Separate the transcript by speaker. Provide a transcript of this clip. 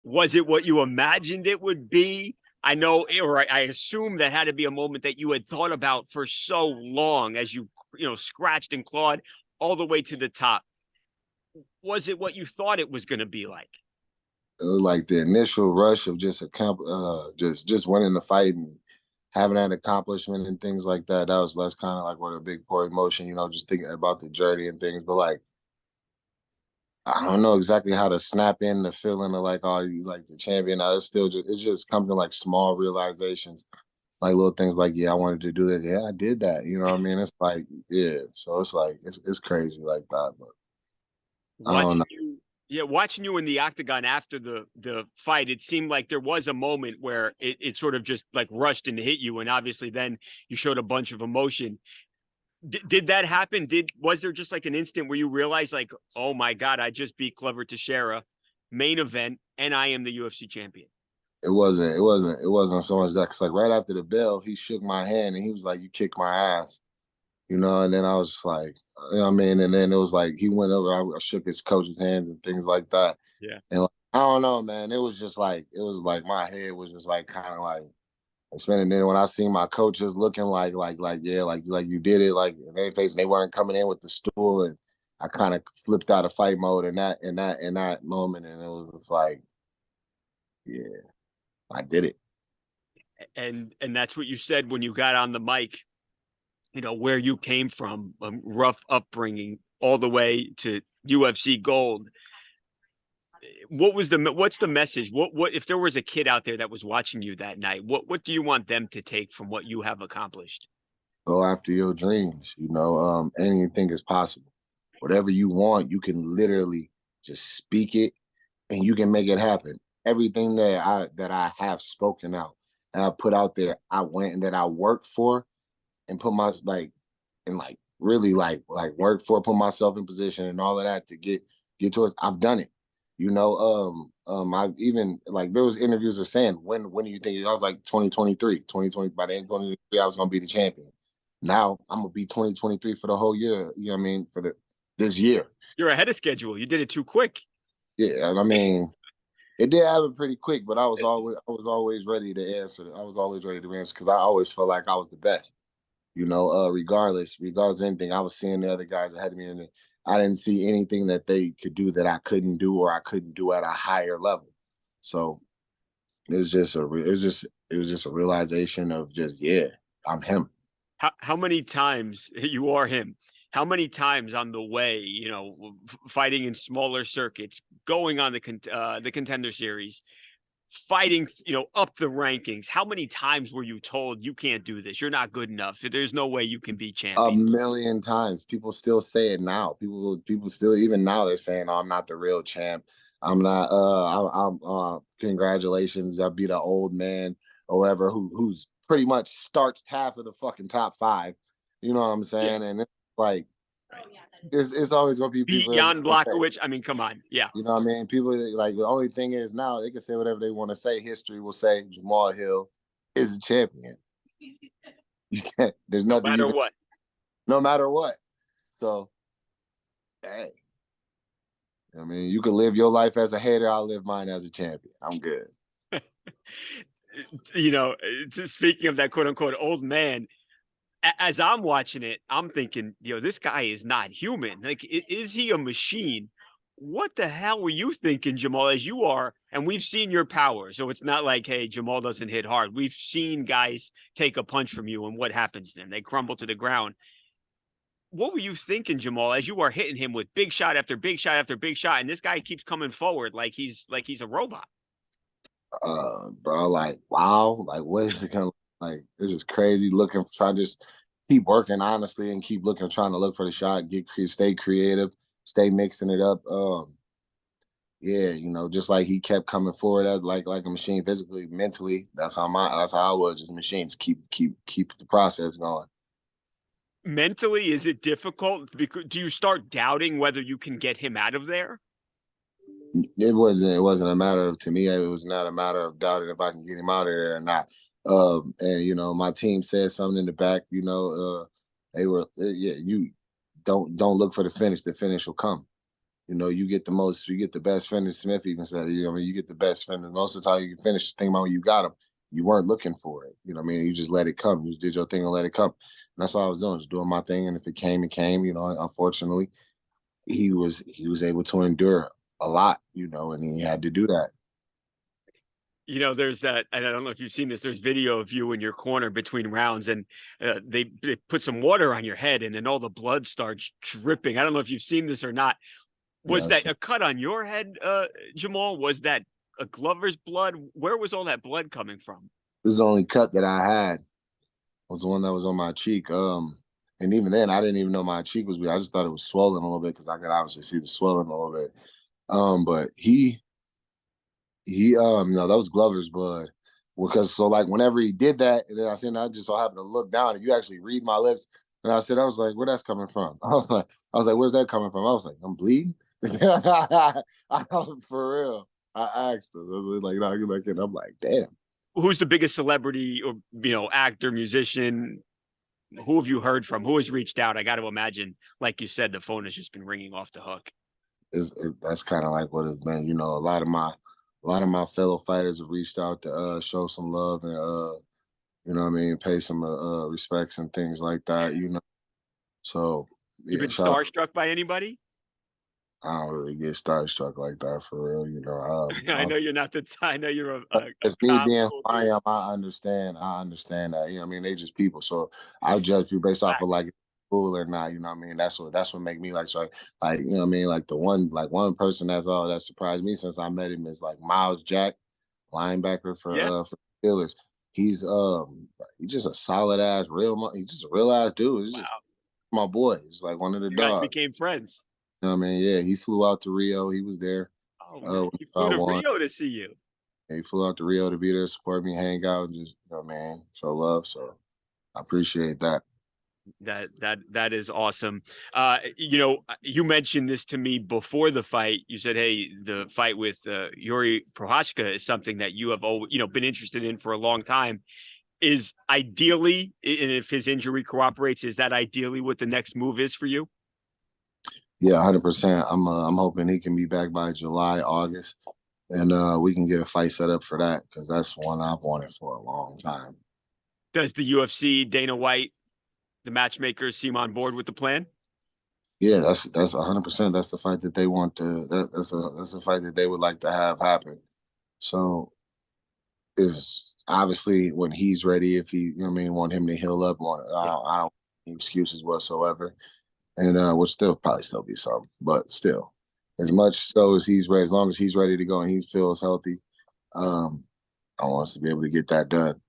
Speaker 1: Was it what you imagined it would be? I know, or I assume that had to be a moment that you had thought about for so long as you scratched and clawed all the way to the top. Was it what you thought it was going to be like?
Speaker 2: It was like the initial rush of just winning the fight and having that accomplishment and things like that. That was less kind of like what a big pour emotion, just thinking about the journey and things. But like I don't know exactly how to snap in the feeling of like, oh, you like the champion. It's still just comes in like small realizations, like little things like, yeah, I wanted to do that. Yeah, I did that. You know what I mean? It's like, yeah. So it's like it's crazy like that. But I don't
Speaker 1: Watching
Speaker 2: know.
Speaker 1: you, yeah, watching you in the octagon after the fight, it seemed like there was a moment where it sort of just like rushed and hit you, and obviously then you showed a bunch of emotion. Did that happen? Was there just like an instant where you realized like, oh my God, I just beat Clever Teixeira, main event, and I am the UFC champion?
Speaker 2: It wasn't so much that because like right after the bell, he shook my hand and he was like, "You kicked my ass," and then I was just like, you know what I mean? And then it was like he went over, I shook his coach's hands and things like that.
Speaker 1: Yeah.
Speaker 2: And like, I don't know, man. It was like my head was just like kind of like spinning. Then when I seen my coaches looking like yeah, like you did it, like in their face, and they weren't coming in with the stool, and I kind of flipped out of fight mode in that moment, and it was just like, yeah, I did it.
Speaker 1: And that's what you said when you got on the mic. Where you came from, rough upbringing, all the way to UFC gold. What's the message? What if there was a kid out there that was watching you that night? What do you want them to take from what you have accomplished?
Speaker 2: Go after your dreams. Anything is possible. Whatever you want, you can literally just speak it, and you can make it happen. Everything that I have spoken out and I put out there, I went and that I worked for and put my like really work for, put myself in position and all of that to get towards. I've done it. I've even like there was interviews of saying when do you think I was like 2023, 2020 by the end of 2023 I was gonna be the champion. Now I'm gonna be 2023 for the whole year. You know what I mean? For this year.
Speaker 1: You're ahead of schedule. You did it too quick.
Speaker 2: Yeah, I mean, it did happen pretty quick, but I was always ready to answer. I was always ready to answer because I always felt like I was the best. Regardless of anything, I was seeing the other guys ahead of me, and I didn't see anything that they could do that I couldn't do or I couldn't do at a higher level. So it was just a realization of just yeah, I'm him.
Speaker 1: How many times you are him? How many times on the way, fighting in smaller circuits, going on the contender series, fighting, up the rankings. How many times were you told you can't do this? You're not good enough. There's no way you can be
Speaker 2: A
Speaker 1: champion.
Speaker 2: million times. People still say it now. People still even now they're saying, "Oh, I'm not the real champ. I'm not. Congratulations, I beat an old man or whatever who's pretty much starts half of the fucking top five." You know what I'm
Speaker 1: Yeah.
Speaker 2: saying? And it's like
Speaker 1: Right.
Speaker 2: it's always gonna be
Speaker 1: Beat
Speaker 2: people that
Speaker 1: Jan Blachowicz. I mean, come on. Yeah.
Speaker 2: you know what I mean. People like the only thing is now they can say whatever they want to say. History will say Jamahal Hill is a champion. You can't. There's
Speaker 1: No
Speaker 2: nothing you
Speaker 1: matter
Speaker 2: can.
Speaker 1: what.
Speaker 2: No matter what. So hey. I mean, you can live your life as a hater. I'll live mine as a champion. I'm good.
Speaker 1: you know, Speaking of that quote unquote old man, as I'm watching it, I'm thinking, this guy is not human. Like, is he a machine? What the hell were you thinking, Jamal, as you are? And we've seen your power. So it's not like, hey, Jamal doesn't hit hard. We've seen guys take a punch from you, and what happens to them? They crumble to the ground. What were you thinking, Jamal, as you are hitting him with big shot after big shot after big shot, and this guy keeps coming forward like he's a robot?
Speaker 2: Bro, like, wow, like, what is it gonna like? This is crazy. Looking, trying to just keep working honestly and keep looking, trying to look for the shot, stay creative, stay mixing it up. Yeah, just like he kept coming forward as like a machine, physically, mentally. That's how I was, just machines. Keep the process going.
Speaker 1: Mentally, is it difficult? Do you start doubting whether you can get him out of there?
Speaker 2: It wasn't a matter of, to me, it was not a matter of doubting if I can get him out of there or not. And my team said something in the back. They were, yeah, you don't look for the finish will come. You know, you get the best finish. Smith even said, you know, what I mean, you get the best finish. Most of the time, you can finish. Think about when you got him, you weren't looking for it. You know, what I mean, you just let it come. You just did your thing and let it come. And that's all I was doing, just doing my thing. And if it came, it came. You know, unfortunately, he was able to endure a lot. You know, and he had to do that.
Speaker 1: There's that, and I don't know if you've seen this. There's video of you in your corner between rounds, and they put some water on your head, and then all the blood starts dripping. I don't know if you've seen this or not. Was
Speaker 2: Yes,
Speaker 1: that a cut on your head, Jamal? Was that a Glover's blood? Where was all that blood coming from?
Speaker 2: this is the only cut that I had was the one that was on my cheek. And even then, I didn't even know my cheek was weak. I just thought it was swollen a little bit because I could obviously see the swelling a little bit. But that was Glover's blood. Because so like whenever he did that, and then I just so happened to look down and you actually read my lips. And I was like, where that's coming from? I was like, where's that coming from? I was like, I'm bleeding. For real. I asked him. I was like, no, get back in. I'm like, damn.
Speaker 1: Who's the biggest celebrity or actor, musician? Who have you heard from? Who has reached out? I got to imagine, like you said, the phone has just been ringing off the hook.
Speaker 2: That's kind of like what it's been. You know, a lot of my fellow fighters have reached out to show some love and you know what I mean, pay some respects and things like that. You know, so
Speaker 1: You've
Speaker 2: yeah,
Speaker 1: been starstruck by anybody?
Speaker 2: I don't really get starstruck like that for real. You know,
Speaker 1: I know you're not the. I know you're a
Speaker 2: it's me
Speaker 1: calm,
Speaker 2: being
Speaker 1: cool
Speaker 2: who I
Speaker 1: dude.
Speaker 2: am. I understand. I understand that. You know what I mean? They just people. So I judge people based off of like
Speaker 1: Facts.
Speaker 2: cool or not. You know what I mean? That's what make me like so like you know what I mean? Like one person that surprised me since I met him is like Miles Jack, linebacker
Speaker 1: Yeah.
Speaker 2: for the Steelers. He's just a solid ass he's just a real ass dude. He's just
Speaker 1: Wow.
Speaker 2: my boy. He's like one of the
Speaker 1: You guys
Speaker 2: dogs.
Speaker 1: became friends.
Speaker 2: You know what I mean? Yeah, he flew out to Rio. He was there.
Speaker 1: Oh man,
Speaker 2: When
Speaker 1: he
Speaker 2: I
Speaker 1: flew to
Speaker 2: won.
Speaker 1: Rio to see you.
Speaker 2: He flew out to Rio to be there, support me, hang out, and just, you know, man, show love. So I appreciate that.
Speaker 1: That is awesome. You mentioned this to me before the fight. You said, "Hey, the fight with Jiri Prochazka is something that you have always, been interested in for a long time." Is ideally, and if his injury cooperates, is that ideally what the next move is for you?
Speaker 2: Yeah, 100%. I'm hoping he can be back by July, August, and we can get a fight set up for that because that's one I've wanted for a long time.
Speaker 1: Does the UFC, Dana White, the matchmakers seem on board with the plan?
Speaker 2: Yeah, that's 100%. That's the fight that they want to. That's a fight that they would like to have happen. So is obviously when he's ready, if he, you know what I mean, want him to heal up,
Speaker 1: Yeah.
Speaker 2: I don't any excuses whatsoever. And will still probably still be some, but still, as much so as he's ready, as long as he's ready to go and he feels healthy, I want us to be able to get that done.